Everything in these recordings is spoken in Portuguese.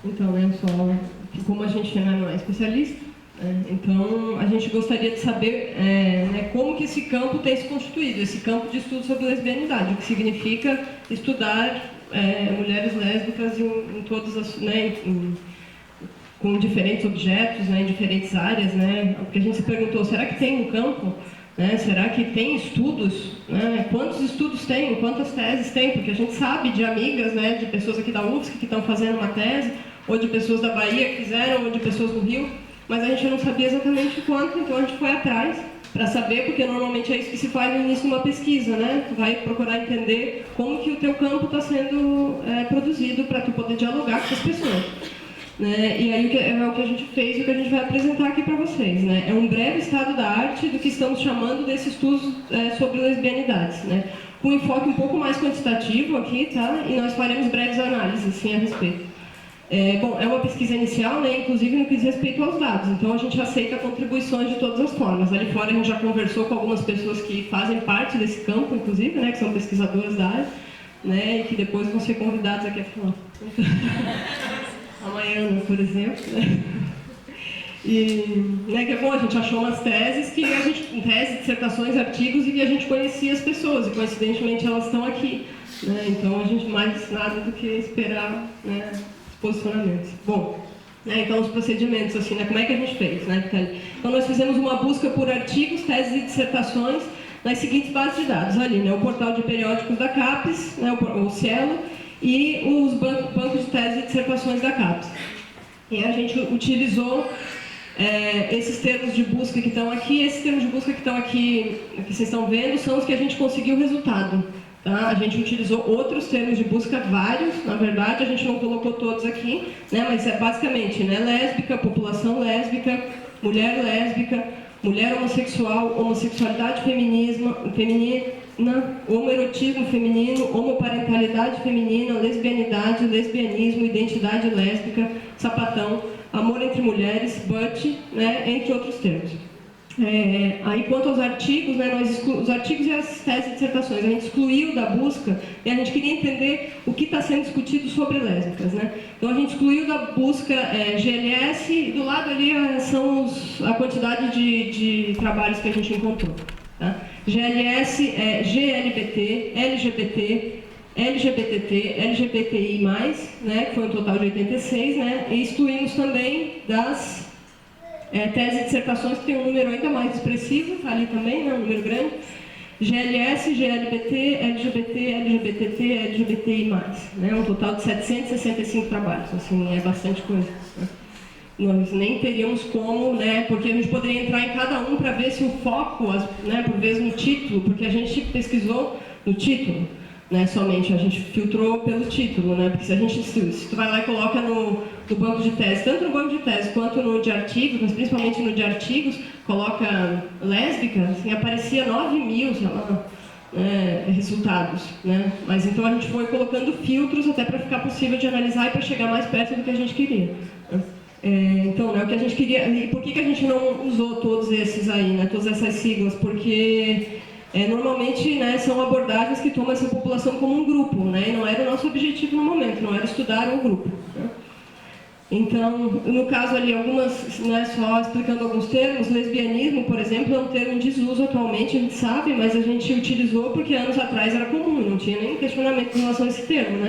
Então, só que como a gente não é especialista, então a gente gostaria de saber como que esse campo tem se constituído, esse campo de estudo sobre lesbianidade, o que significa estudar mulheres lésbicas em todas as, com diferentes objetos, em diferentes áreas, porque a gente se perguntou, será que tem um campo? Será que tem estudos? Quantos estudos tem? Quantas teses tem? Porque a gente sabe de amigas, de pessoas aqui da UFSC que estão fazendo uma tese, ou de pessoas da Bahia que fizeram, ou de pessoas do Rio, mas a gente não sabia exatamente quanto, então a gente foi atrás para saber, porque normalmente é isso que se faz no início de uma pesquisa, Tu vai procurar entender como que o teu campo está sendo produzido para tu poder dialogar com as pessoas. E aí é o que a gente fez e o que a gente vai apresentar aqui para vocês. É um breve estado da arte do que estamos chamando desses estudos sobre lesbianidades, com um enfoque um pouco mais quantitativo aqui, tá? E nós faremos breves análises assim, a respeito. Bom, é uma pesquisa inicial, inclusive no que diz respeito aos dados, então a gente aceita contribuições de todas as formas. Ali fora a gente já conversou com algumas pessoas que fazem parte desse campo, inclusive, que são pesquisadoras da área, e que depois vão ser convidados aqui a falar. A Maiana, por exemplo, E que é bom, a gente achou umas teses, teses, dissertações, artigos, e que a gente conhecia as pessoas, e coincidentemente elas estão aqui. Então a gente mais nada do que esperar posicionamentos. Bom, então os procedimentos, assim, como é que a gente fez? Então nós fizemos uma busca por artigos, teses e dissertações nas seguintes bases de dados ali, o portal de periódicos da CAPES, o Cielo, e os bancos de teses e dissertações da CAPES. E a gente utilizou esses termos de busca que estão aqui, esses termos de busca que estão aqui, que vocês estão vendo, são os que a gente conseguiu resultado. Tá? A gente utilizou outros termos de busca, vários, na verdade, a gente não colocou todos aqui, mas é basicamente lésbica, população lésbica, mulher lésbica, mulher homossexual, homossexualidade feminina, homoerotismo feminino, homoparentalidade feminina, lesbianidade, lesbianismo, identidade lésbica, sapatão, amor entre mulheres, butt, entre outros termos. Aí quanto aos artigos, os artigos e as teses e dissertações, a gente excluiu da busca e a gente queria entender o que está sendo discutido sobre lésbicas. Então a gente excluiu da busca GLS e do lado ali são a quantidade de trabalhos que a gente encontrou. Tá? GLS é GLBT, LGBT, LGBTT, LGBTI+, que foi um total de 86, e excluímos também das teses e dissertações, que tem um número ainda mais expressivo, está ali também, um número grande, GLS, GLBT, LGBT, LGBTT, LGBTI+, um total de 765 trabalhos, assim, é bastante coisa. Nós nem teríamos como, porque a gente poderia entrar em cada um para ver se o foco, por vezes no título, porque a gente pesquisou no título, somente, a gente filtrou pelo título, porque se tu vai lá e coloca no banco de teses, tanto no banco de teses quanto no de artigos, mas principalmente no de artigos, coloca lésbica, assim, aparecia 9.000, sei lá, resultados, mas então a gente foi colocando filtros até para ficar possível de analisar e para chegar mais perto do que a gente queria. Então, o que a gente queria, e por que a gente não usou todos esses aí, todas essas siglas? Porque normalmente são abordagens que tomam essa população como um grupo, e não era o nosso objetivo no momento, não era estudar o grupo. Então, no caso ali, algumas, só explicando alguns termos, lesbianismo, por exemplo, é um termo em desuso atualmente, a gente sabe, mas a gente utilizou porque anos atrás era comum, não tinha nenhum questionamento em relação a esse termo,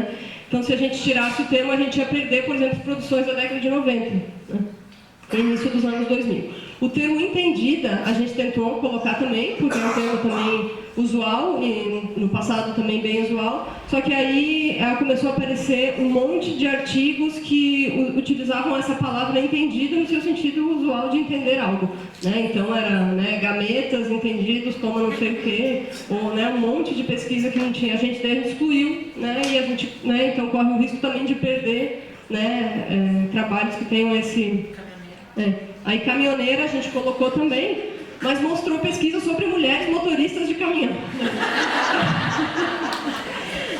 Então, se a gente tirasse o termo, a gente ia perder, por exemplo, produções da década de 90, no início dos anos 2000. O termo entendida, a gente tentou colocar também, porque é um termo também usual, e no passado também bem usual, só que aí começou a aparecer um monte de artigos que utilizavam essa palavra entendida no seu sentido usual de entender algo. Então era gametas entendidos como não sei o quê, ou um monte de pesquisa que não tinha, a gente excluiu, e a gente então corre o risco também de perder trabalhos que tenham esse... Aí caminhoneira a gente colocou também, mas mostrou pesquisa sobre mulheres motoristas de caminhão.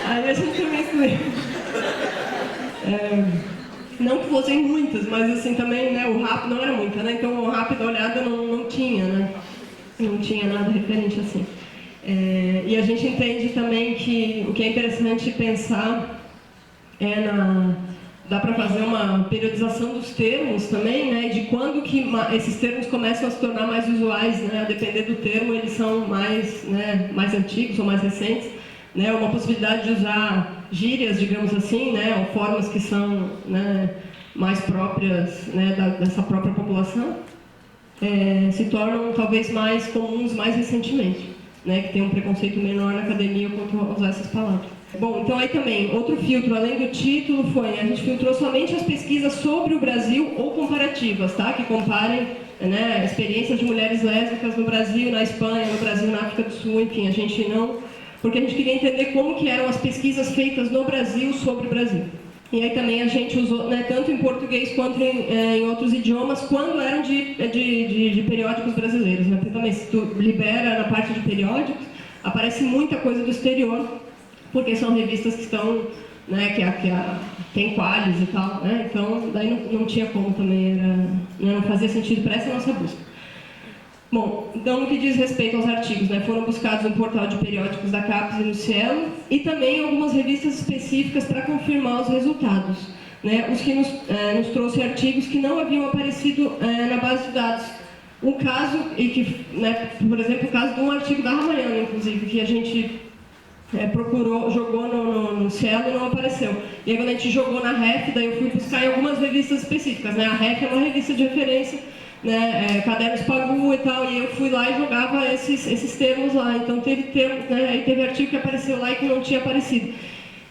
Aí a gente também excluiu. Não que fossem muitas, mas assim também, o rápido não era muita, então o rápido olhada não tinha, não tinha nada referente assim. E a gente entende também que o que é interessante pensar dá para fazer uma periodização dos termos também, né, de quando que esses termos começam a se tornar mais usuais, né, a depender do termo, eles são mais, né, mais antigos ou mais recentes, né, uma possibilidade de usar gírias, digamos assim, né, ou formas que são, né, mais próprias, né, dessa própria população, se tornam talvez mais comuns mais recentemente, né, que tem um preconceito menor na academia quanto a usar essas palavras. Bom, então aí também, outro filtro, além do título, foi, a gente filtrou somente as pesquisas sobre o Brasil ou comparativas, tá? Que comparem, né, experiências de mulheres lésbicas no Brasil, na Espanha, no Brasil, na África do Sul, enfim, a gente não... Porque a gente queria entender como que eram as pesquisas feitas no Brasil sobre o Brasil. E aí também a gente usou, né, tanto em português quanto em outros idiomas, quando eram de periódicos brasileiros, né? Porque também, se tu libera na parte de periódicos, aparece muita coisa do exterior, porque são revistas que estão, né, tem qualis e tal, né, então daí não tinha como também, não fazia sentido para essa nossa busca. Bom, então no que diz respeito aos artigos, né, foram buscados no portal de periódicos da CAPES e no Cielo, e também algumas revistas específicas para confirmar os resultados, né, os que nos trouxe artigos que não haviam aparecido na base de dados. Um caso, e que, né, por exemplo, o caso de um artigo da Ramayana, inclusive, que a gente procurou, jogou no Cielo e não apareceu. E aí quando a gente jogou na REF, daí eu fui buscar em algumas revistas específicas, né? A REF é uma revista de referência, né? Cadernos Pagu e tal, e eu fui lá e jogava esses termos lá. Então teve termos, né? Aí teve artigo que apareceu lá e que não tinha aparecido.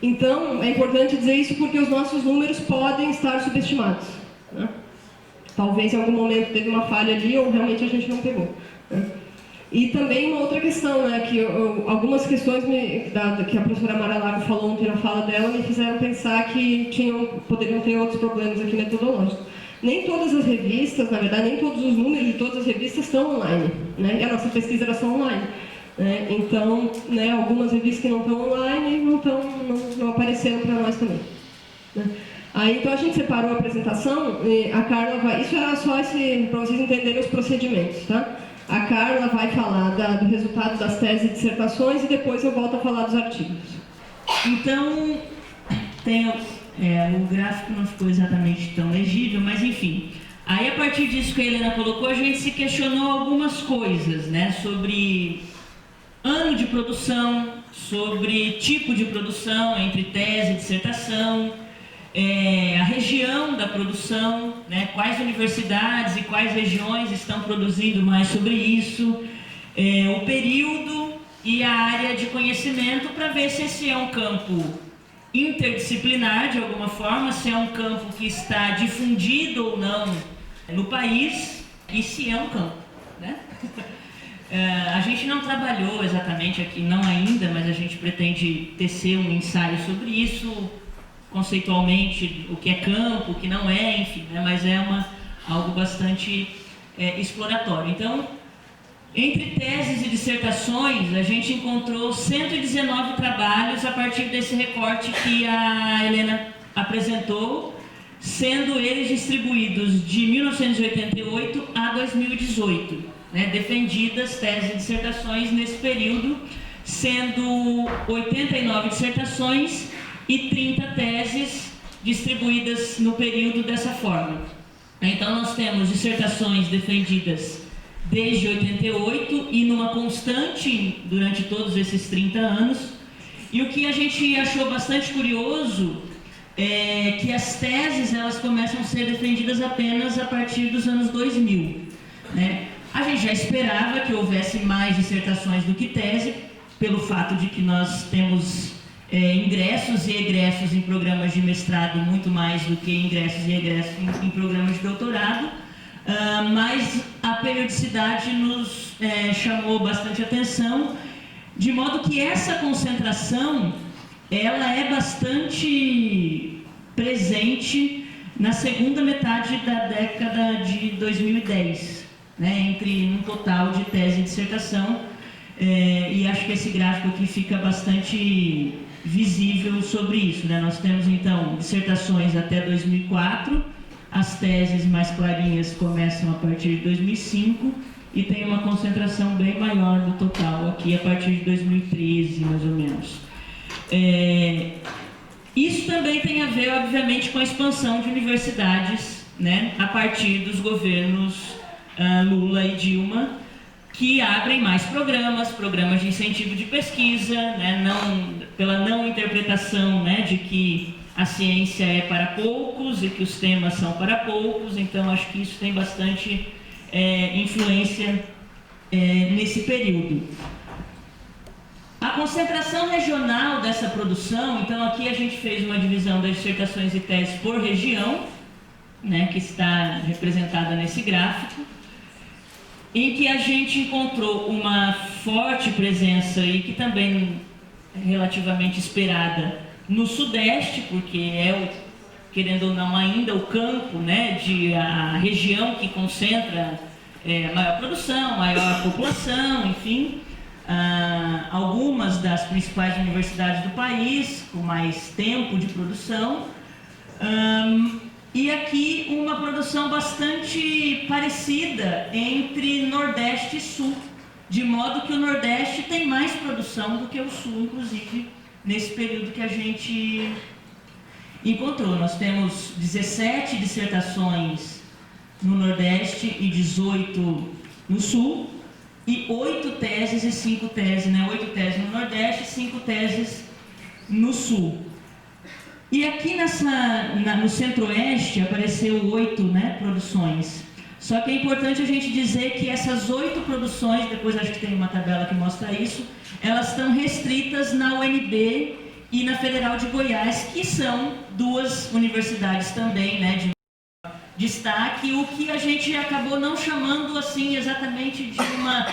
Então é importante dizer isso porque os nossos números podem estar subestimados, né? Talvez em algum momento teve uma falha ali ou realmente a gente não pegou, né? E também uma outra questão, né, que algumas questões que a professora Mara Lago falou ontem na fala dela me fizeram pensar que poderiam ter outros problemas aqui metodológicos. Nem todas as revistas, na verdade, nem todos os números de todas as revistas estão online, né, e a nossa pesquisa era só online. Né, então, né, algumas revistas que não estão online não apareceram para nós também. Né. Aí, então a gente separou a apresentação, e a Carla vai... Isso era só para vocês entenderem os procedimentos, tá? A Carla vai falar do resultado das teses e dissertações e depois eu volto a falar dos artigos. Então, o gráfico não ficou exatamente tão legível, mas enfim. Aí, a partir disso que a Helena colocou, a gente se questionou algumas coisas, né? Sobre ano de produção, sobre tipo de produção entre tese e dissertação, a região da produção, né, quais universidades e quais regiões estão produzindo mais sobre isso, o período e a área de conhecimento, para ver se esse é um campo interdisciplinar de alguma forma, se é um campo que está difundido ou não no país e se é um campo, né? A gente não trabalhou exatamente aqui, não ainda, mas a gente pretende tecer um ensaio sobre isso, conceitualmente, o que é campo, o que não é, enfim, né? Mas é algo bastante exploratório. Então, entre teses e dissertações, a gente encontrou 119 trabalhos a partir desse recorte que a Helena apresentou, sendo eles distribuídos de 1988 a 2018, né? Defendidas teses e dissertações nesse período, sendo 89 dissertações e 30 teses distribuídas no período dessa forma. Então nós temos dissertações defendidas desde 88 e numa constante durante todos esses 30 anos. E o que a gente achou bastante curioso é que as teses elas começam a ser defendidas apenas a partir dos anos 2000, né? A gente já esperava que houvesse mais dissertações do que tese, pelo fato de que nós temos ingressos e egressos em programas de mestrado muito mais do que ingressos e egressos em programas de doutorado, mas a periodicidade nos chamou bastante atenção, de modo que essa concentração ela é bastante presente na segunda metade da década de 2010, né, entre um total de tese e dissertação, e acho que esse gráfico aqui fica bastante visível sobre isso, né? Nós temos então dissertações até 2004, as teses mais clarinhas começam a partir de 2005 e tem uma concentração bem maior do total aqui a partir de 2013, mais ou menos. Isso também tem a ver, obviamente, com a expansão de universidades, né, a partir dos governos Lula e Dilma, que abrem mais programas de incentivo de pesquisa, né, pela não interpretação, né, de que a ciência é para poucos e que os temas são para poucos. Então acho que isso tem bastante influência nesse período. A concentração regional dessa produção, então aqui a gente fez uma divisão das dissertações e teses por região, né, que está representada nesse gráfico, em que a gente encontrou uma forte presença, e que também é relativamente esperada, no Sudeste, porque querendo ou não, ainda o campo, né, a região que concentra a maior produção, maior população, enfim. Algumas das principais universidades do país, com mais tempo de produção, e aqui uma produção bastante parecida entre Nordeste e Sul, de modo que o Nordeste tem mais produção do que o Sul, inclusive, nesse período que a gente encontrou. Nós temos 17 dissertações no Nordeste e 18 no Sul, e 8 teses e 5 teses, né? 8 teses no Nordeste e 5 teses no Sul. E aqui no Centro-Oeste apareceu 8, né, produções. Só que é importante a gente dizer que essas 8 produções, depois acho que tem uma tabela que mostra isso, elas estão restritas na UNB e na Federal de Goiás, que são 2 universidades também, né, de destaque, o que a gente acabou não chamando assim exatamente de uma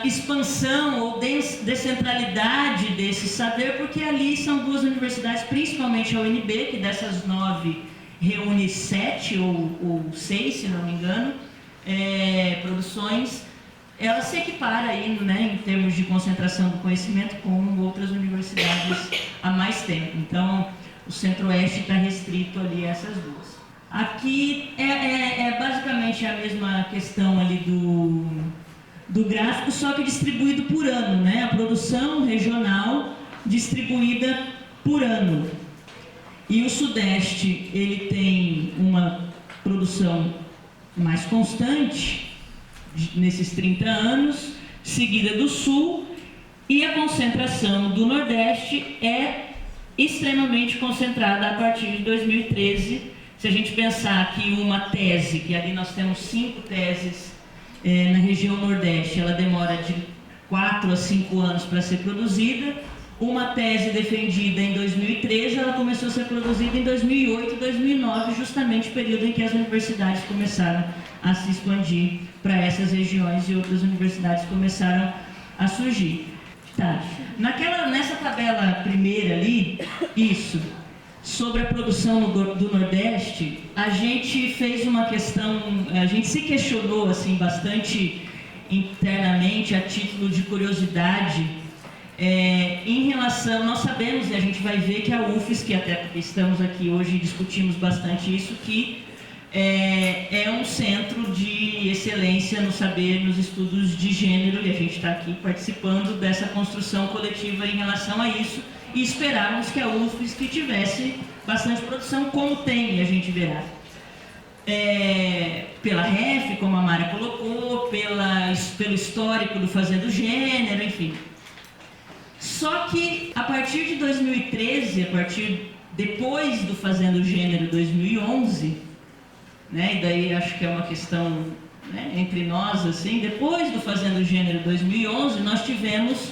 expansão ou descentralidade desse saber, porque ali são 2 universidades, principalmente a UNB, que dessas 9 reúne 7 ou 6, se não me engano, produções. Ela se equipara aí, né, em termos de concentração do conhecimento com outras universidades há mais tempo. Então, o Centro-Oeste está restrito ali a essas 2. Aqui é basicamente a mesma questão ali do gráfico, só que distribuído por ano, né? A produção regional distribuída por ano. E o Sudeste, ele tem uma produção mais constante, nesses 30 anos, seguida do Sul, e a concentração do Nordeste é extremamente concentrada a partir de 2013. Se a gente pensar que uma tese, que ali nós temos 5 teses na região Nordeste, ela demora de 4 a 5 anos para ser produzida. Uma tese defendida em 2013, ela começou a ser produzida em 2008 e 2009, justamente o período em que as universidades começaram a se expandir para essas regiões e outras universidades começaram a surgir. Tá. Nessa tabela primeira ali, isso, sobre a produção do Nordeste, a gente fez uma questão, a gente se questionou assim, bastante internamente, a título de curiosidade, em relação, nós sabemos, e a gente vai ver que a UFES, que até porque estamos aqui hoje e discutimos bastante isso, que é um centro de excelência no saber, nos estudos de gênero, e a gente está aqui participando dessa construção coletiva em relação a isso, e esperávamos que a UFES que tivesse bastante produção, como tem, a gente verá. Pela REF, como a Mara colocou, pelo histórico do Fazendo Gênero, enfim. Só que, a partir de 2013, depois do Fazendo Gênero 2011, né, e daí acho que é uma questão, né, entre nós, assim, depois do Fazendo Gênero 2011, nós tivemos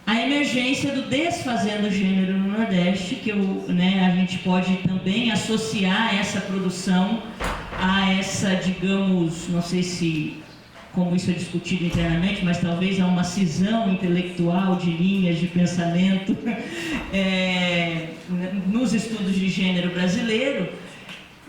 a emergência do Desfazendo Gênero no Nordeste, que a gente pode também associar essa produção a essa, digamos, não sei se como isso é discutido internamente, mas talvez a uma cisão intelectual de linhas de pensamento nos estudos de gênero brasileiro.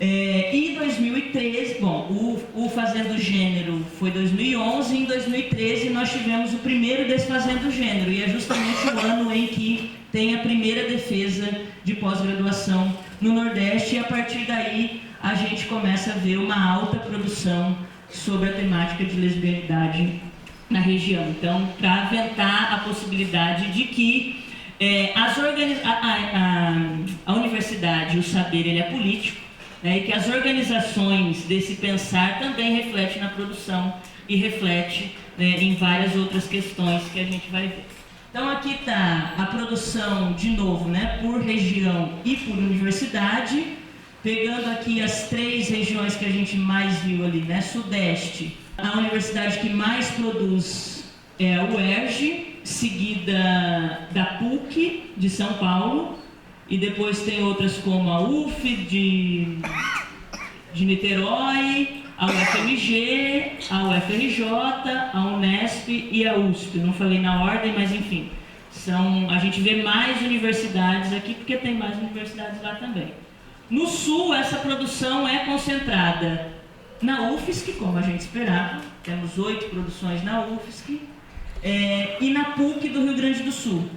Em 2013, o Fazendo Gênero foi 2011, e em 2013 nós tivemos o primeiro Desfazendo Gênero, e é justamente o ano em que tem a primeira defesa de pós-graduação no Nordeste, e a partir daí a gente começa a ver uma alta produção sobre a temática de lesbianidade na região. Então, para aventar a possibilidade de que A universidade, o saber, ele é político, né, e que as organizações desse pensar também refletem na produção e reflete, né, em várias outras questões que a gente vai ver. Então aqui está a produção, de novo, né, por região e por universidade, pegando aqui as 3 regiões que a gente mais viu ali, né, Sudeste, a universidade que mais produz é a UERJ, seguida da PUC de São Paulo, e depois tem outras como a UF de Niterói, a UFMG, a UFRJ, a Unesp e a USP. Não falei na ordem, mas enfim, a gente vê mais universidades aqui porque tem mais universidades lá também. No Sul, essa produção é concentrada na UFSC, como a gente esperava, temos 8 produções na UFSC, e na PUC do Rio Grande do Sul.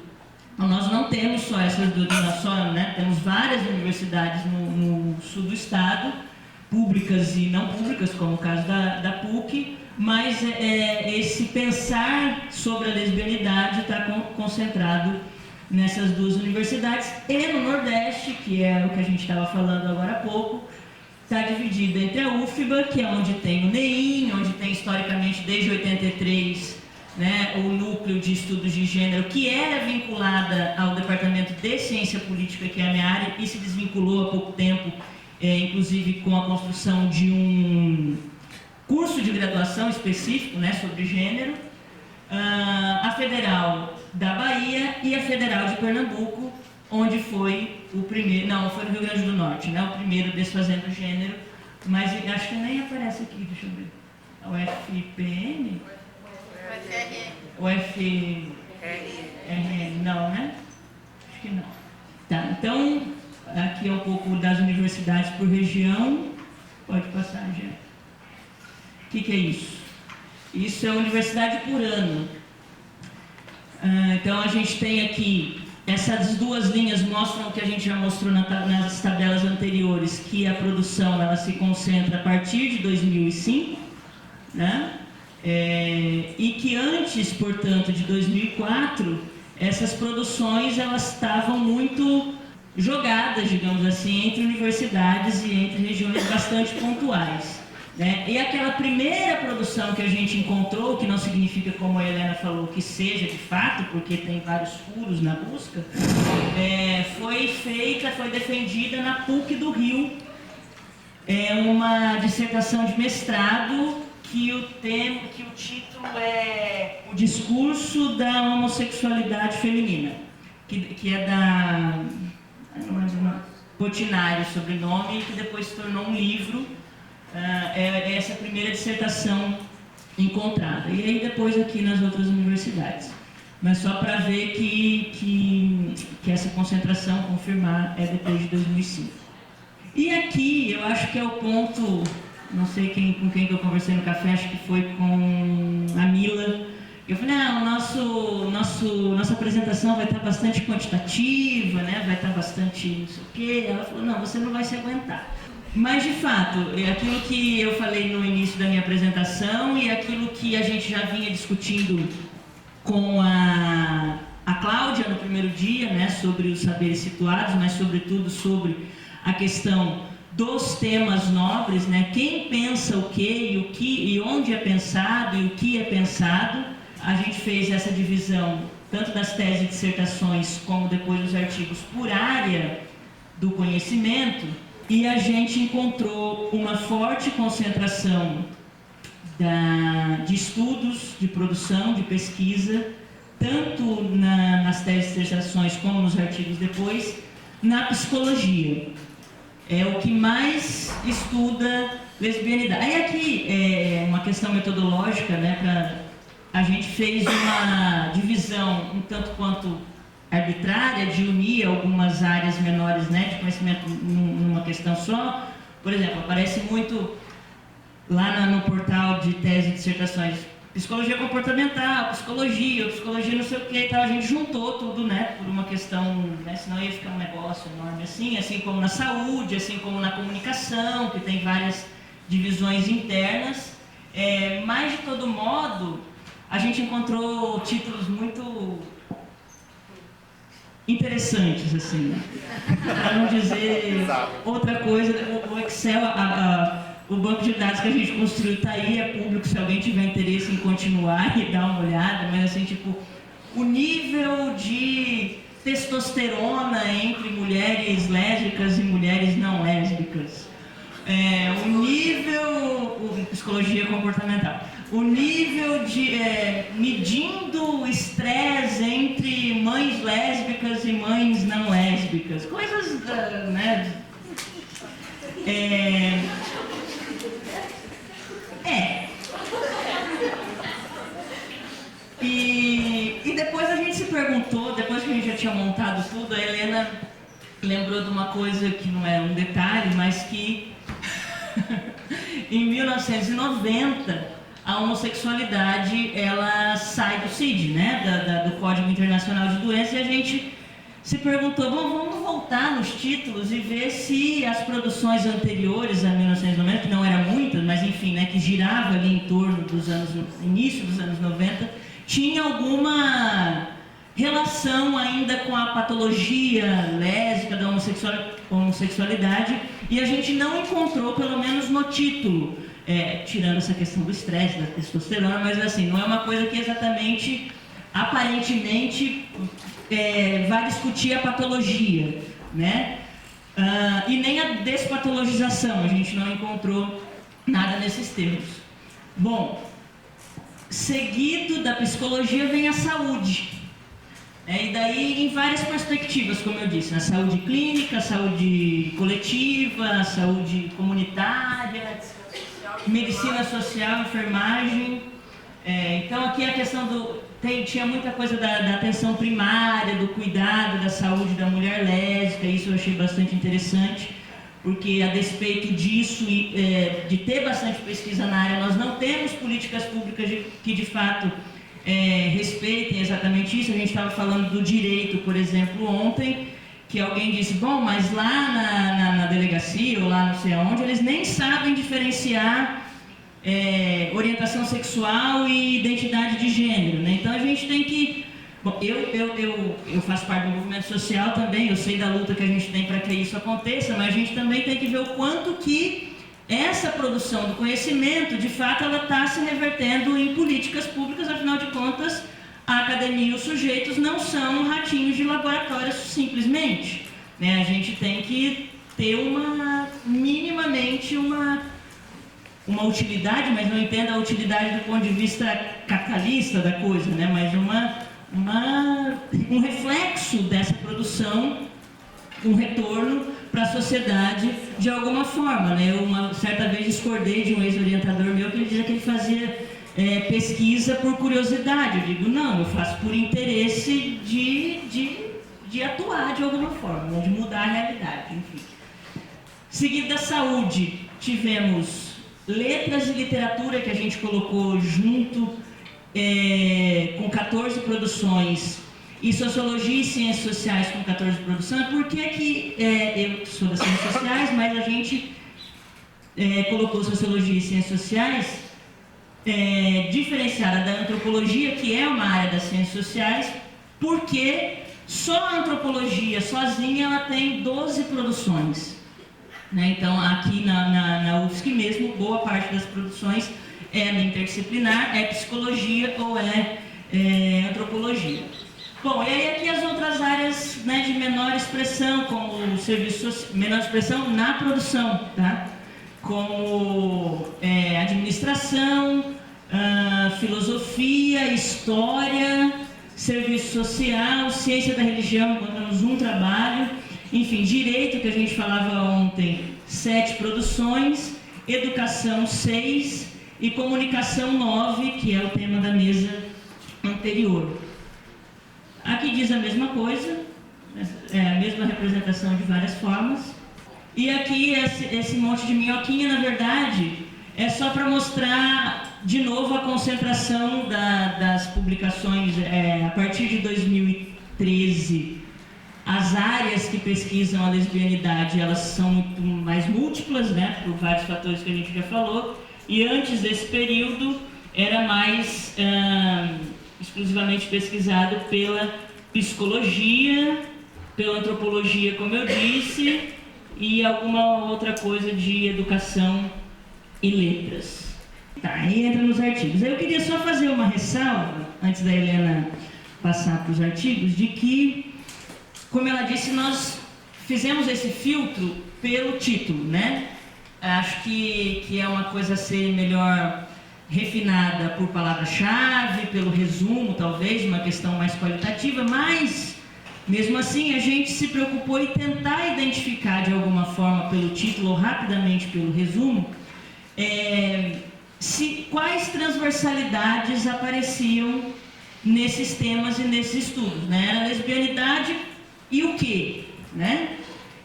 Então, nós não temos só essas duas, né? Temos várias universidades no sul do estado, públicas e não públicas, como o caso da PUC, mas esse pensar sobre a lesbianidade está concentrado nessas 2 universidades, e no Nordeste, que é o que a gente estava falando agora há pouco, está dividido entre a UFBA, que é onde tem o NEIM, onde tem historicamente desde 83, né, o núcleo de estudos de gênero, que era vinculada ao Departamento de Ciência Política, que é a minha área, e se desvinculou há pouco tempo, inclusive com a construção de um curso de graduação específico, né, sobre gênero, a Federal da Bahia e a Federal de Pernambuco, onde foi o primeiro, não, foi no Rio Grande do Norte, né, o primeiro Desfazendo Gênero, mas acho que nem aparece aqui, deixa eu ver, a UFPN? UFRN, não, né? Acho que não. Tá, então, aqui é um pouco das universidades por região, pode passar, já. O que é isso? Isso é universidade por ano. Então a gente tem aqui, essas 2 linhas mostram o que a gente já mostrou nas tabelas anteriores, que a produção ela se concentra a partir de 2005, né? E que antes, portanto, de 2004, essas produções elas estavam muito jogadas, digamos assim, entre universidades e entre regiões bastante pontuais, né? E aquela primeira produção que a gente encontrou, que não significa, como a Helena falou, que seja de fato, porque tem vários furos na busca, foi defendida na PUC do Rio, uma dissertação de mestrado que o título é O Discurso da Homossexualidade Feminina, que é da Botinari, sobrenome, e que depois se tornou um livro. Essa primeira dissertação encontrada. E aí depois aqui nas outras universidades. Mas só para ver que essa concentração, confirmar, é depois de 2005. E aqui eu acho que é o ponto, não sei com quem que eu conversei no café, acho que foi com a Mila. Eu falei, nossa apresentação vai estar bastante quantitativa, né? Vai estar bastante não sei o quê. Ela falou, não, você não vai se aguentar. Mas, de fato, é aquilo que eu falei no início da minha apresentação e aquilo que a gente já vinha discutindo com a Cláudia no primeiro dia, né, sobre os saberes situados, mas, sobretudo, sobre a questão dos temas nobres, né, quem pensa o quê e onde é pensado e o que é pensado. A gente fez essa divisão, tanto das teses e dissertações, como depois dos artigos por área do conhecimento. E a gente encontrou uma forte concentração de estudos, de produção, de pesquisa, tanto nas teses e dissertações como nos artigos depois, na psicologia. É o que mais estuda lesbianidade. Aí aqui é uma questão metodológica, né? A gente fez uma divisão um tanto quanto arbitrária de unir algumas áreas menores, né, de conhecimento numa questão só. Por exemplo, aparece muito lá no portal de tese e dissertações, psicologia comportamental, psicologia não sei o que e tal. A gente juntou tudo, né, por uma questão, né, senão ia ficar um negócio enorme assim como na saúde, assim como na comunicação, que tem várias divisões internas. Mas, de todo modo, a gente encontrou títulos muito interessantes, assim, para não dizer outra coisa. O Excel, o banco de dados que a gente construiu está aí, é público, se alguém tiver interesse em continuar e dar uma olhada, mas assim, tipo, o nível de testosterona entre mulheres lésbicas e mulheres não lésbicas, o nível, psicologia comportamental, o nível de medindo o estresse entre mães lésbicas e mães não lésbicas, coisas, né? E depois a gente se perguntou, depois que a gente já tinha montado tudo, a Helena lembrou de uma coisa que não é um detalhe, mas que em 1990 a homossexualidade ela sai do CID, né, do Código Internacional de Doenças, e a gente se perguntou, bom, vamos voltar nos títulos e ver se as produções anteriores a 1990, que não eram muitas, mas enfim, né, que girava ali em torno dos início dos anos 90, tinha alguma relação ainda com a patologia lésbica da homossexualidade, e a gente não encontrou, pelo menos no título, tirando essa questão do estresse, da testosterona, mas assim, não é uma coisa que exatamente, aparentemente, vai discutir a patologia, né? E nem a despatologização, a gente não encontrou nada nesses termos. Bom, seguido da psicologia vem a saúde. E daí em várias perspectivas, como eu disse, a saúde clínica, a saúde coletiva, a saúde comunitária, medicina social, enfermagem. Então aqui a questão tinha muita coisa da atenção primária, do cuidado da saúde da mulher lésbica, isso eu achei bastante interessante, porque a despeito disso, de ter bastante pesquisa na área, nós não temos políticas públicas que de fato respeitem exatamente isso. A gente estava falando do direito, por exemplo, ontem, que alguém disse, bom, mas lá na delegacia, ou lá não sei aonde, eles nem sabem diferenciar orientação sexual e identidade de gênero, né? Então a gente tem que... Bom, eu faço parte do movimento social também, eu sei da luta que a gente tem para que isso aconteça, mas a gente também tem que ver o quanto que essa produção do conhecimento, de fato, ela está se revertendo em políticas públicas, afinal de contas, a academia e os sujeitos não são ratinhos de laboratório simplesmente, né? A gente tem que ter minimamente uma utilidade, mas não entenda a utilidade do ponto de vista capitalista da coisa, né? Mas um reflexo dessa produção, um retorno para a sociedade de alguma forma, né? Eu uma certa vez discordei de um ex-orientador meu que ele dizia que ele fazia pesquisa por curiosidade. Eu digo, não, eu faço por interesse de atuar de alguma forma, né? De mudar a realidade, enfim. Seguido da saúde, tivemos letras e literatura, que a gente colocou junto, com 14 produções, e sociologia e ciências sociais com 14 produções. Por que que eu sou das ciências sociais, mas a gente colocou sociologia e ciências sociais diferenciada da antropologia, que é uma área das ciências sociais, porque só a antropologia sozinha ela tem 12 produções. Né? Então, aqui na UFSC mesmo, boa parte das produções é interdisciplinar, é psicologia ou é antropologia. Bom, e aí aqui as outras áreas, né, de menor expressão, como o serviço menor expressão na produção, tá? Como administração, filosofia, história, serviço social, ciência da religião, encontramos um trabalho, enfim, direito, que a gente falava ontem, 7 produções, educação 6 e comunicação 9, que é o tema da mesa anterior. Aqui diz a mesma coisa, a mesma representação de várias formas. E aqui esse monte de minhoquinha, na verdade, é só para mostrar de novo a concentração das publicações a partir de 2013. As áreas que pesquisam a lesbianidade, elas são muito mais múltiplas, né, por vários fatores que a gente já falou. E antes desse período, era mais exclusivamente pesquisado pela psicologia pela antropologia, como eu disse, e alguma outra coisa de educação e letras. Tá, aí entra nos artigos. Eu queria só fazer uma ressalva, antes da Helena passar para os artigos, de que, como ela disse, nós fizemos esse filtro pelo título, né? Acho que é uma coisa a ser melhor refinada por palavra-chave, pelo resumo, talvez, uma questão mais qualitativa, mas, mesmo assim, a gente se preocupou em tentar identificar de alguma forma pelo título ou rapidamente pelo resumo, quais transversalidades apareciam nesses temas e nesses estudos, né? A lesbianidade e o quê, né?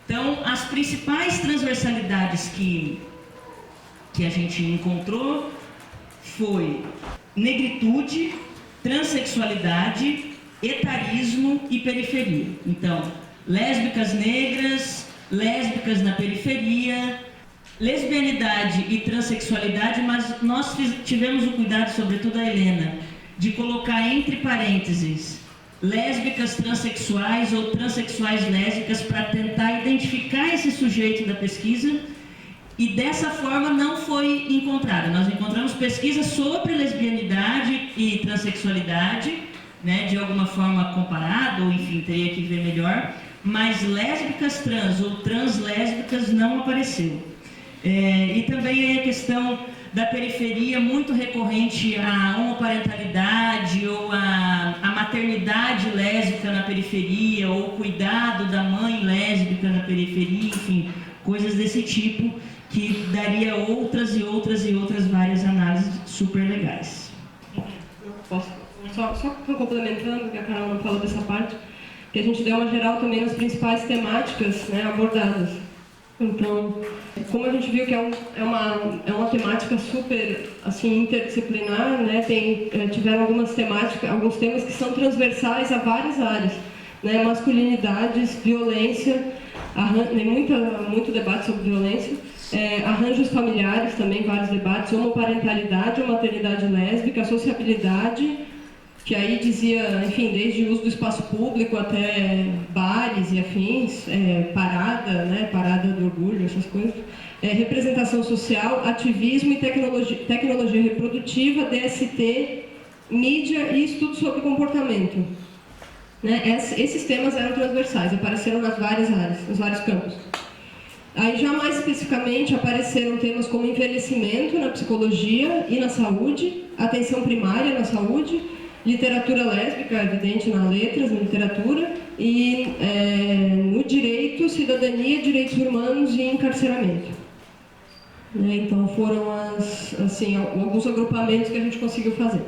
Então, as principais transversalidades que a gente encontrou foi negritude, transexualidade, etarismo e periferia. Então, lésbicas negras, lésbicas na periferia, lesbianidade e transexualidade, mas nós tivemos o cuidado, sobretudo a Helena, de colocar entre parênteses lésbicas transexuais ou transexuais lésbicas para tentar identificar esse sujeito da pesquisa, e dessa forma não foi encontrada. Nós encontramos pesquisas sobre lesbianidade e transexualidade, né, de alguma forma comparada, ou enfim, teria que ver melhor, mas lésbicas trans ou translésbicas não apareceu. E também a questão da periferia, muito recorrente à homoparentalidade ou à maternidade lésbica na periferia, ou o cuidado da mãe lésbica na periferia, enfim, coisas desse tipo que daria outras e outras e outras várias análises super legais. Só complementando, que a Carol não falou dessa parte, que a gente deu uma geral também nas principais temáticas, né, abordadas. Então, como a gente viu que é uma temática super assim, interdisciplinar, né? Tiveram alguns temas que são transversais a várias áreas, né? Masculinidades, violência, muito debate sobre violência, arranjos familiares também, vários debates, homoparentalidade, maternidade lésbica, sociabilidade, que aí dizia, enfim, desde o uso do espaço público até bares e afins, parada, né, parada do orgulho, essas coisas, representação social, ativismo e tecnologia reprodutiva, DST, mídia e estudo sobre comportamento. Né? Esses temas eram transversais, apareceram nas várias áreas, nos vários campos. Aí já mais especificamente apareceram temas como envelhecimento na psicologia e na saúde, atenção primária na saúde, literatura lésbica, evidente na letras, na literatura, e no direito, cidadania, direitos humanos e encarceramento. Né? Então foram alguns agrupamentos que a gente conseguiu fazer.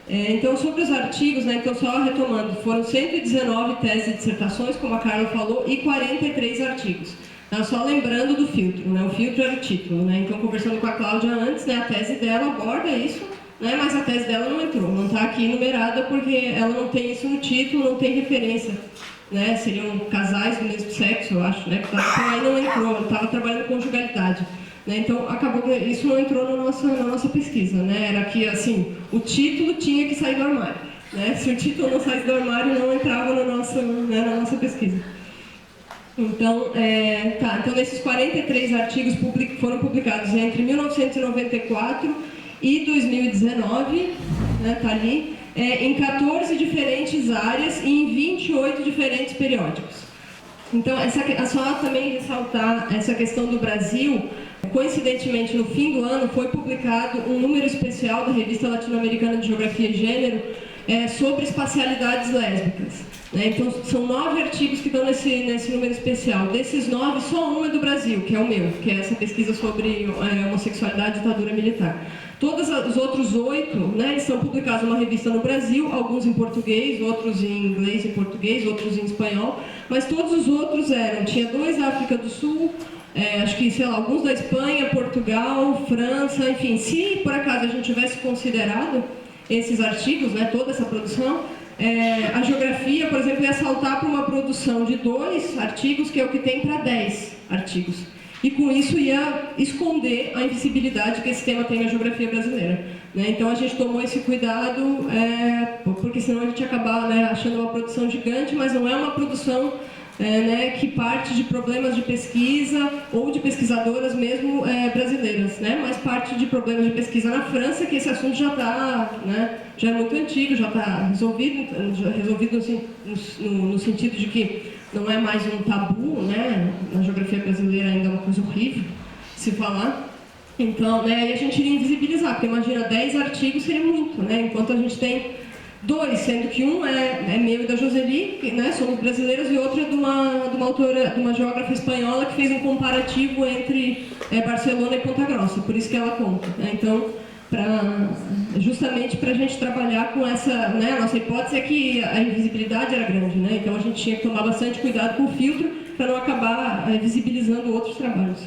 Então sobre os artigos, né, então só retomando, foram 119 teses e dissertações, como a Carla falou, e 43 artigos. Então, só lembrando do filtro, né? O filtro era o título, né? Então conversando com a Cláudia antes, né, a tese dela aborda isso, né, mas a tese dela não entrou, não está aqui enumerada porque ela não tem isso no título, não tem referência, né, seriam casais do mesmo sexo, eu acho, né, então aí não entrou, estava trabalhando conjugalidade, né, então acabou que isso não entrou na nossa pesquisa, né, era que assim, o título tinha que sair do armário, né, se o título não saísse do armário não entrava na nossa pesquisa. Então, então nesses 43 artigos foram publicados entre 1994 e 2019, né, tá ali, em 14 diferentes áreas e em 28 diferentes periódicos. Então, só também ressaltar essa questão do Brasil, coincidentemente no fim do ano foi publicado um número especial da Revista Latino-Americana de Geografia e Gênero sobre espacialidades lésbicas. Né? Então, são 9 artigos que estão nesse número especial. Desses 9, só um é do Brasil, que é o meu, que é essa pesquisa sobre homossexualidade e ditadura militar. Todos os outros 8, né, eles são publicados numa revista no Brasil, alguns em português, outros em inglês e português, outros em espanhol, mas todos os outros tinha 2 da África do Sul, acho que, sei lá, alguns da Espanha, Portugal, França, enfim, se por acaso a gente tivesse considerado esses artigos, né, toda essa produção, a geografia, por exemplo, ia saltar para uma produção de 2 artigos, que é o que tem para 10 artigos. e com isso ia esconder a invisibilidade que esse tema tem na geografia brasileira, né? Então a gente tomou esse cuidado, porque senão a gente ia acabar, né, achando uma produção gigante, mas não é uma produção né, que parte de problemas de pesquisa ou de pesquisadoras mesmo brasileiras, né, mas parte de problemas de pesquisa na França, que esse assunto já está, né, já é muito antigo, já está resolvido assim, no sentido de que não é mais um tabu, né, na geografia brasileira ainda é uma coisa horrível se falar. Então, né, e a gente iria invisibilizar, porque imagina, 10 artigos seria muito, né, enquanto a gente tem 2, sendo que um é meu e da Joseli, né, somos brasileiros, e outro é de uma autora, de uma geógrafa espanhola que fez um comparativo entre Barcelona e Ponta Grossa, por isso que ela conta, né? Então, justamente para a gente trabalhar com essa, né, a nossa hipótese é que a invisibilidade era grande, né, então a gente tinha que tomar bastante cuidado com o filtro para não acabar visibilizando outros trabalhos.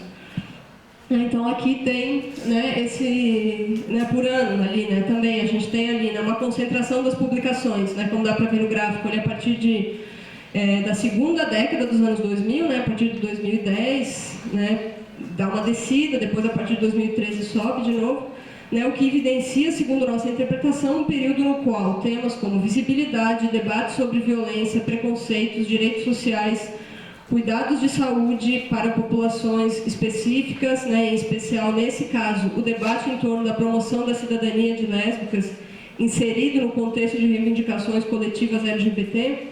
Então aqui tem, né, esse, né, por ano ali, né, também a gente tem ali, né, uma concentração das publicações, né, como dá para ver no gráfico, ali a partir da segunda década dos anos 2000, né, a partir de 2010, né, dá uma descida, depois a partir de 2013 sobe de novo, né, o que evidencia, segundo nossa interpretação, um período no qual temas como visibilidade, debate sobre violência, preconceitos, direitos sociais, cuidados de saúde para populações específicas, né, em especial, nesse caso, o debate em torno da promoção da cidadania de lésbicas, inserido no contexto de reivindicações coletivas LGBT,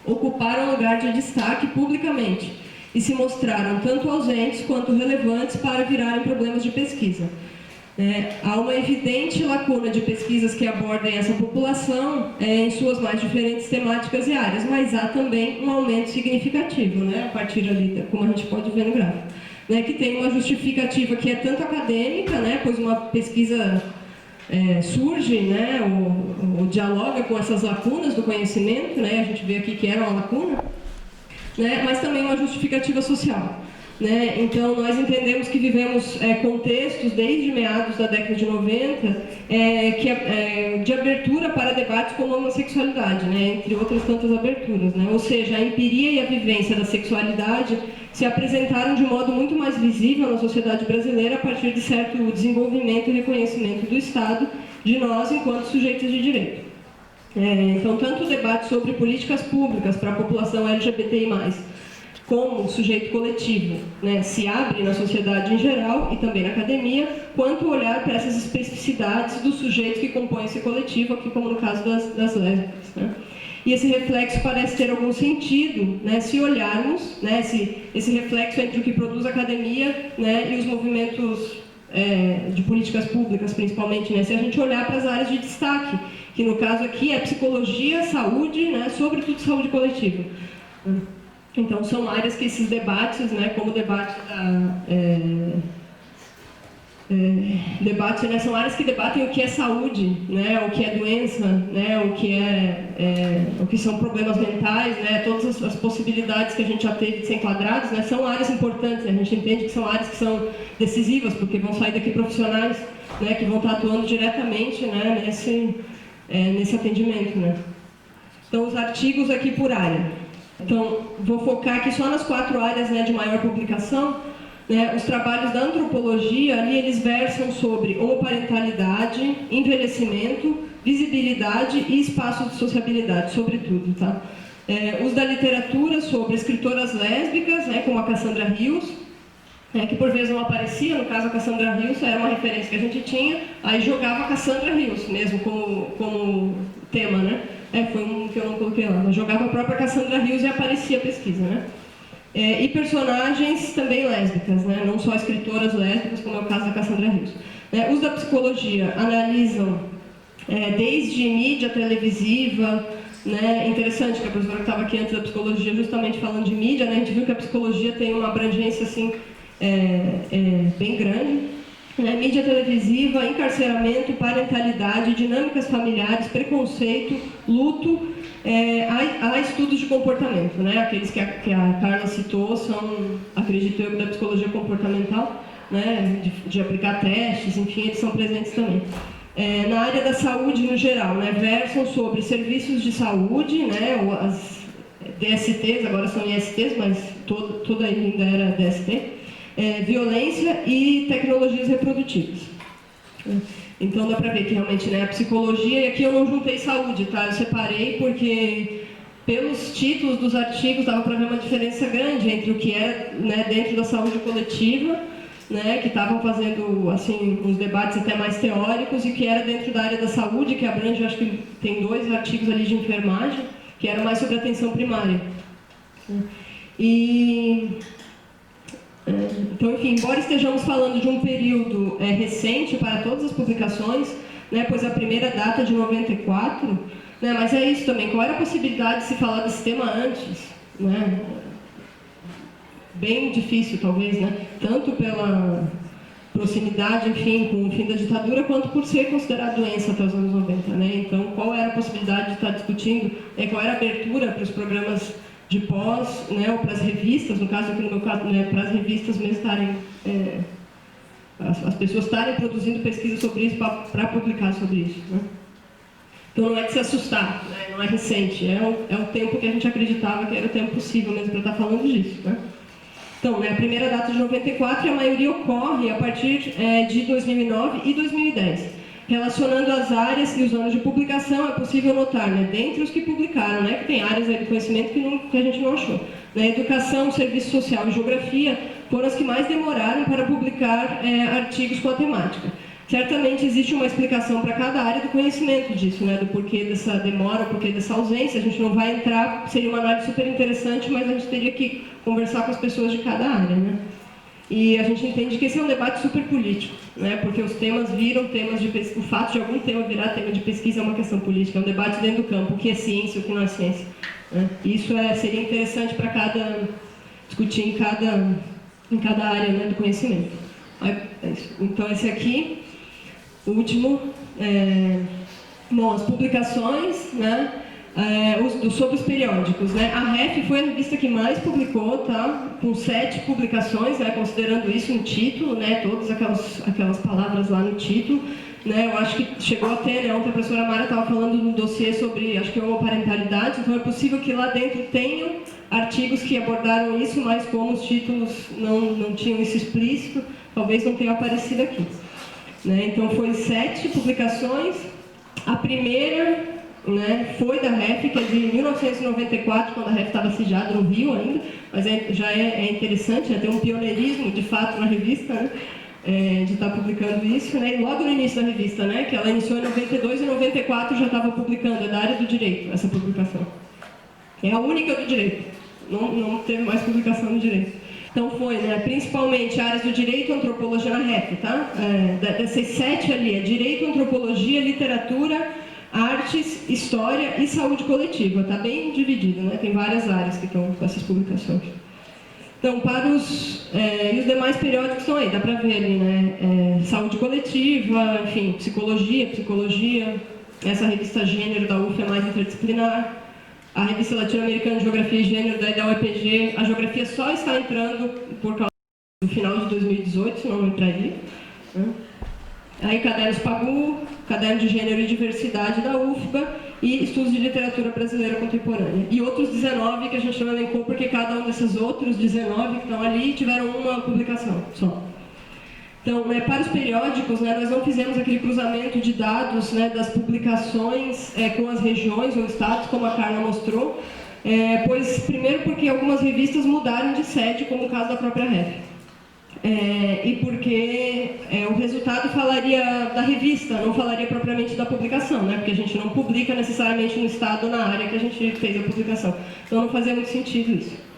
ocuparam lugar de destaque publicamente e se mostraram tanto ausentes quanto relevantes para virarem problemas de pesquisa. Há uma evidente lacuna de pesquisas que abordem essa população em suas mais diferentes temáticas e áreas, mas há também um aumento significativo, né, a partir ali, como a gente pode ver no gráfico, né, que tem uma justificativa que é tanto acadêmica, né, pois uma pesquisa surge, né, ou dialoga com essas lacunas do conhecimento, né, a gente vê aqui que era uma lacuna, né, mas também uma justificativa social. Né? Então, nós entendemos que vivemos contextos, desde meados da década de 90, de abertura para debates como a homossexualidade, né? Entre outras tantas aberturas. Né? Ou seja, a empiria e a vivência da sexualidade se apresentaram de modo muito mais visível na sociedade brasileira a partir de certo desenvolvimento e reconhecimento do Estado de nós enquanto sujeitos de direito. Então, tanto o debate sobre políticas públicas para a população LGBTI+, como sujeito coletivo, né, se abre na sociedade em geral e também na academia, quanto olhar para essas especificidades dos sujeitos que compõem esse coletivo, aqui como no caso das lésbicas. Né? E esse reflexo parece ter algum sentido, né, se olharmos, né, esse reflexo entre o que produz a academia, né, e os movimentos de políticas públicas, principalmente, né, se a gente olhar para as áreas de destaque, que no caso aqui é psicologia, saúde, né, sobretudo saúde coletiva. Então, são áreas que esses debates, né, como o debate né, são áreas que debatem o que é saúde, né, o que é doença, né, o que são problemas mentais, né, todas as possibilidades que a gente já teve de ser enquadrados, né, são áreas importantes, né, a gente entende que são áreas que são decisivas, porque vão sair daqui profissionais, né, que vão estar atuando diretamente, né, nesse atendimento. Né. Então, os artigos aqui por área. Então, vou focar aqui só nas 4 áreas, né, de maior publicação. Né, os trabalhos da antropologia, ali eles versam sobre homoparentalidade, envelhecimento, visibilidade e espaço de sociabilidade, sobretudo. Tá? Os da literatura sobre escritoras lésbicas, né, como a Cassandra Rios, que por vezes não aparecia, no caso a Cassandra Rios era uma referência que a gente tinha, aí jogava a Cassandra Rios mesmo como tema, né? Foi um que eu não coloquei lá, mas jogava a própria Cassandra Rios e aparecia a pesquisa, né? E personagens também lésbicas, né? Não só escritoras lésbicas, como é o caso da Cassandra Rios. Os da psicologia analisam desde mídia televisiva, né? Interessante que a professora que estava aqui antes da psicologia justamente falando de mídia, né? A gente viu que a psicologia tem uma abrangência assim, bem grande. Mídia televisiva, encarceramento, parentalidade, dinâmicas familiares, preconceito, luto, há estudos de comportamento, né? Aqueles que a Carla citou são, acredito eu, da psicologia comportamental, né? De aplicar testes, enfim, eles são presentes também. Na área da saúde no geral, né? Versam sobre serviços de saúde, né? As DSTs, agora são ISTs, mas toda ainda era DST. violência e tecnologias reprodutivas. Então dá para ver que realmente, né, a psicologia, e aqui eu não juntei saúde, tá? Eu separei porque pelos títulos dos artigos dava para ver uma diferença grande entre o que era, né, dentro da saúde coletiva, né, que estavam fazendo assim uns debates até mais teóricos, e o que era dentro da área da saúde, que abrange, acho que tem 2 artigos ali de enfermagem, que era mais sobre atenção primária. Então, enfim, embora estejamos falando de um período recente para todas as publicações, né, pois a primeira data de 94, né, mas é isso também, qual era a possibilidade de se falar desse tema antes? Né? Bem difícil, talvez, né? Tanto pela proximidade, enfim, com o fim da ditadura, quanto por ser considerado doença até os anos 90, né? Então, qual era a possibilidade de estar discutindo, qual era a abertura para os programas de pós, né, ou para as revistas, no caso aqui no meu caso, né, para as revistas mesmo estarem, as pessoas estarem produzindo pesquisa sobre isso para publicar sobre isso, né? Então não é de se assustar, né, não é recente, é um tempo que a gente acreditava que era o tempo possível mesmo para estar falando disso, né? Então, né, a primeira data de 94, e a maioria ocorre a partir de 2009 e 2010. Relacionando as áreas e os anos de publicação, é possível notar, né, dentre os que publicaram, né, que tem áreas aí de conhecimento que a gente não achou. Né, educação, serviço social e geografia foram as que mais demoraram para publicar artigos com a temática. Certamente existe uma explicação para cada área do conhecimento disso, né, do porquê dessa demora, porquê dessa ausência. A gente não vai entrar, seria uma análise super interessante, mas a gente teria que conversar com as pessoas de cada área, né? E a gente entende que esse é um debate super político, né? Porque os temas viram temas de pesquisa, o fato de algum tema virar tema de pesquisa é uma questão política, é um debate dentro do campo, o que é ciência, o que não é ciência, né? Isso seria interessante para discutir em cada área, né, do conhecimento. Então esse aqui, o último, bom, as publicações, né? Sobre os periódicos, né? A REF foi a revista que mais publicou, tá? Com 7 publicações, né? Considerando isso no título, né? Todas aquelas palavras lá no título, né? Eu acho que chegou até, né? Ontem a professora Mara estava falando no dossiê sobre, acho que homoparentalidade, então é possível que lá dentro tenham artigos que abordaram isso, mas como os títulos não tinham isso explícito, talvez não tenha aparecido aqui, né? Então foi 7 publicações. A primeira, né, foi da REF, que é de 1994, quando a REF estava sediada no Rio ainda, mas já é interessante, né, ter um pioneirismo de fato na revista, né, de estar publicando isso, né, e logo no início da revista, né, que ela iniciou em 92 e 94 já estava publicando, é da área do direito, essa publicação. É a única do direito, não teve mais publicação no direito. Então foi, né, principalmente áreas do direito e antropologia na REF, tá? Dessas 7 ali, é direito, antropologia, literatura, artes, história e saúde coletiva. Está bem dividido, né? Tem várias áreas que estão com essas publicações. Então, para e os demais periódicos estão aí, dá para ver ali, né? Saúde coletiva, enfim, psicologia, essa revista Gênero da UF é mais interdisciplinar, a revista Latino-Americana de Geografia e Gênero da UEPG, a geografia só está entrando por causa do final de 2018, senão não entraria, né? Aí Cadernos Pagu, Caderno de Gênero e Diversidade da UFBA e Estudos de Literatura Brasileira Contemporânea. E outros 19 que a gente não elencou porque cada um desses outros 19 que estão ali tiveram uma publicação só. Então, né, para os periódicos, né, nós não fizemos aquele cruzamento de dados, né, das publicações com as regiões ou estados, como a Carla mostrou, pois, primeiro, porque algumas revistas mudaram de sede, como o caso da própria REF. E porque o resultado falaria da revista, não falaria propriamente da publicação, né? Porque a gente não publica necessariamente no estado ou na área que a gente fez a publicação. Então não fazia muito sentido isso.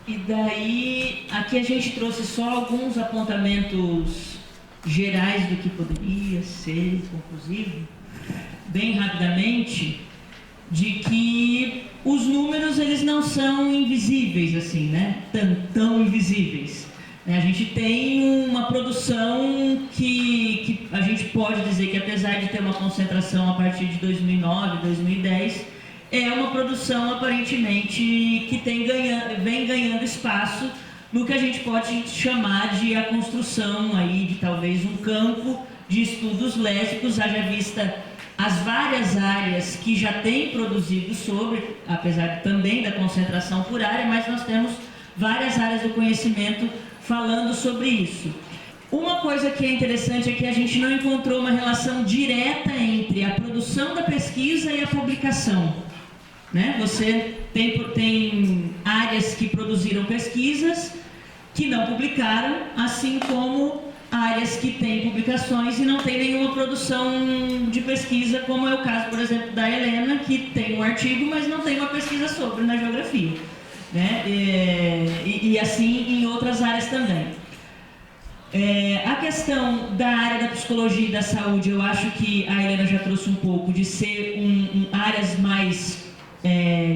E daí, aqui a gente trouxe só alguns apontamentos gerais do que poderia ser conclusivo, bem rapidamente, de que os números eles não são invisíveis assim, né? Tão invisíveis. A gente tem uma produção que a gente pode dizer que, apesar de ter uma concentração a partir de 2009, 2010, é uma produção aparentemente que vem ganhando espaço no que a gente pode chamar de a construção aí de talvez um campo de estudos lésbicos, haja vista as várias áreas que já têm produzido sobre, apesar também da concentração por área, mas nós temos várias áreas do conhecimento falando sobre isso. Uma coisa que é interessante é que a gente não encontrou uma relação direta entre a produção da pesquisa e a publicação, né? Você tem áreas que produziram pesquisas que não publicaram, assim como áreas que têm publicações e não tem nenhuma produção de pesquisa, como é o caso, por exemplo, da Helena, que tem um artigo, mas não tem uma pesquisa sobre na geografia, né? E assim em outras áreas também. A questão da área da psicologia e da saúde, eu acho que a Helena já trouxe um pouco de ser áreas mais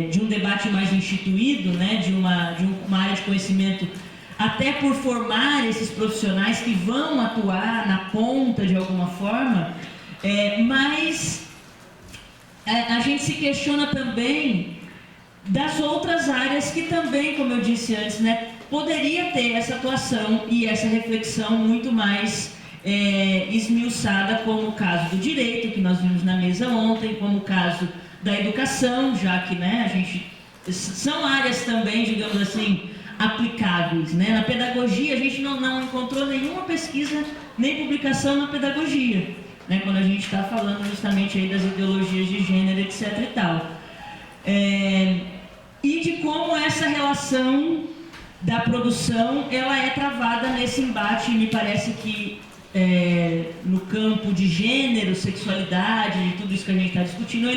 de um debate mais instituído, né? de uma área de conhecimento, até por formar esses profissionais que vão atuar na ponta de alguma forma, mas a gente se questiona também das outras áreas que também, como eu disse antes, né, poderia ter essa atuação e essa reflexão muito mais esmiuçada, como o caso do direito, que nós vimos na mesa ontem, como o caso da educação, já que, né, a gente são áreas também, digamos assim, aplicáveis, né? Na pedagogia a gente não encontrou nenhuma pesquisa nem publicação na pedagogia, né? Quando a gente está falando justamente aí das ideologias de gênero, etc. e tal. E de como essa relação da produção ela é travada nesse embate, me parece que no campo de gênero, sexualidade, de tudo isso que a gente está discutindo,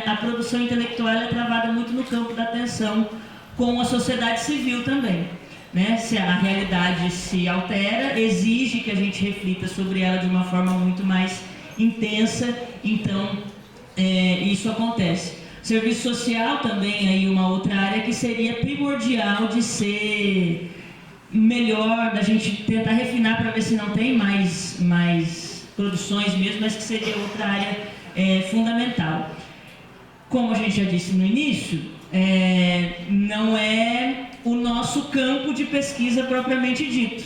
a produção intelectual é travada muito no campo da tensão com a sociedade civil também, né? Se a realidade se altera, exige que a gente reflita sobre ela de uma forma muito mais intensa, então isso acontece. Serviço social também, aí uma outra área que seria primordial de ser melhor, da gente tentar refinar para ver se não tem mais produções mesmo, mas que seria outra área fundamental. Como a gente já disse no início, não é o nosso campo de pesquisa propriamente dito,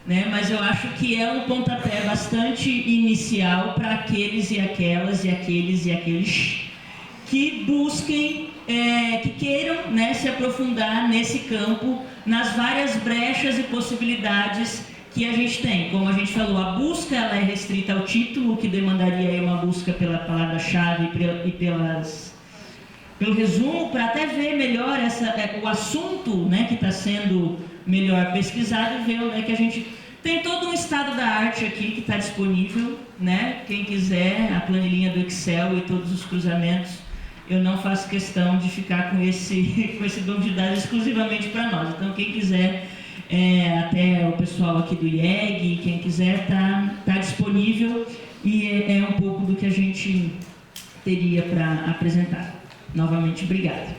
né? Mas eu acho que é um pontapé bastante inicial para aqueles e aquelas e aqueles e aqueles que busquem, que queiram, né, se aprofundar nesse campo, nas várias brechas e possibilidades que a gente tem. Como a gente falou, a busca ela é restrita ao título, que demandaria uma busca pela palavra-chave e pelo resumo, para até ver melhor o assunto, né, que está sendo melhor pesquisado, e ver, né, que a gente tem todo um estado da arte aqui que está disponível, né? Quem quiser, a planilhinha do Excel e todos os cruzamentos, eu não faço questão de ficar com esse banco de dados exclusivamente para nós. Então, quem quiser, até o pessoal aqui do IEG, quem quiser, tá disponível, e é um pouco do que a gente teria para apresentar. Novamente, obrigada.